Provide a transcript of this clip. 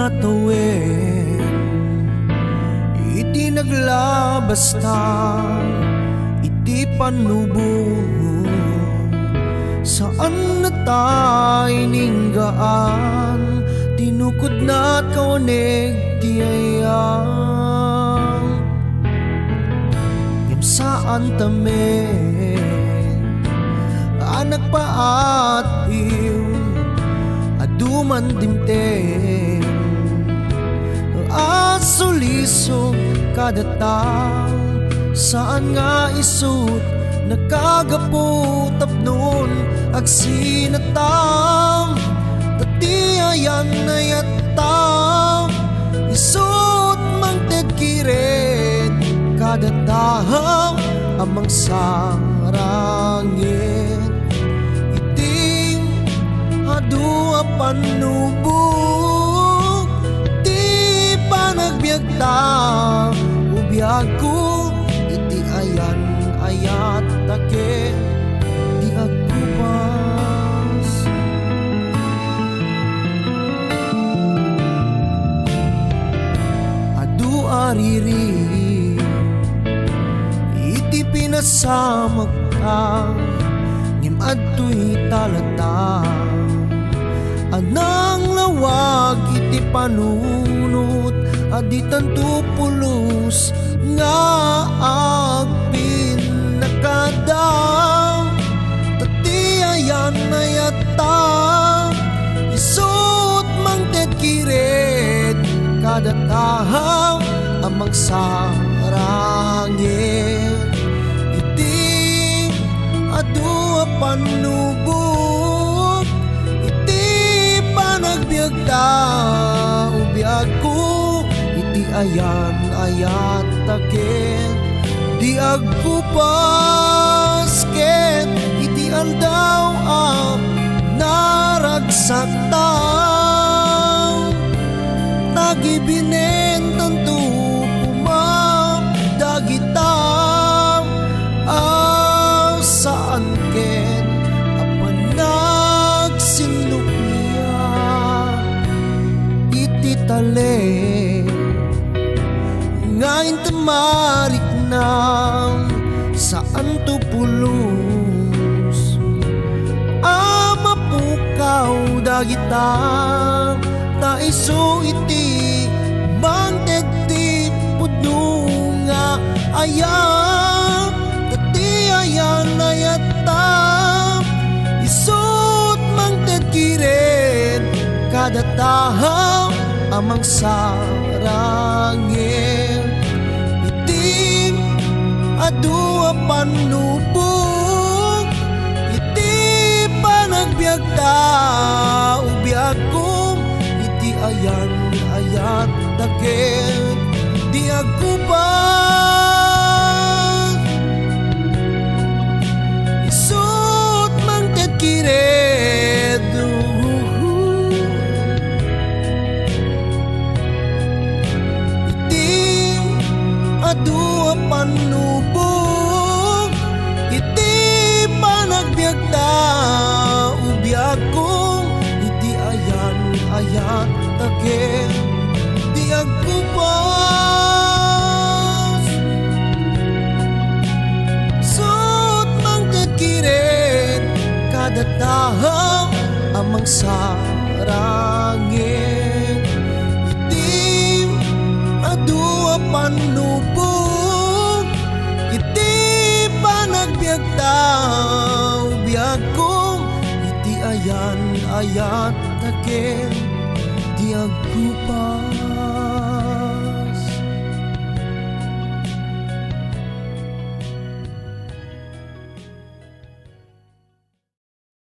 natawid, iti naglabasta, iti panubong. Saan na tayo ninggaan, tinukod na kawanig ti ayang. Ngem saan tamen, anak paatiw, aduman dimten, asulisog kada tao. Saan nga isut nakagaputap nun agsinatang, tatiayan na yatam, isut mang tagkiret kada tao amang sarangin. Iting adua panubog, di panagbiagta ubiyag ko, iti ayan ayat take di agkupas. Adu ariri iti pinasamak ka, ngem adto'y talata, anang lawag iti panunot, adi tanto pulos nga agpinakadam, tatiayan na yata, isut mang tetkiret kada tahaw amang sarangin. Iti adua panubog, iti panagbiagda ubiyag ko, iti ayan ayat taken di agkupas ken iti aldaw naragsaktaw, tagibinen tanto kumam dagitam, saan ken apan nagsinukya iti talen ngayon tamarik nam saan to pulos, mapukaw dagita taiso iti mangteti pudunga ayam, tati ayan na yata, isut mangtetkiren kada tahaw amang sarangin. Iti adua panubog, iti panagbiagta ubiyag ko, iti ayan ayat taken di agkupas. Isut mang tetkired adua panubog, iti panagbiagta ubiyag ko, iti ayan ayat taken di agkupas. Sut mang tetkiren kada tahaw amang sarangin. Iti adua panubog, iti panagbiagta ubiyag ko, iti ayan ayat taken di agkupas.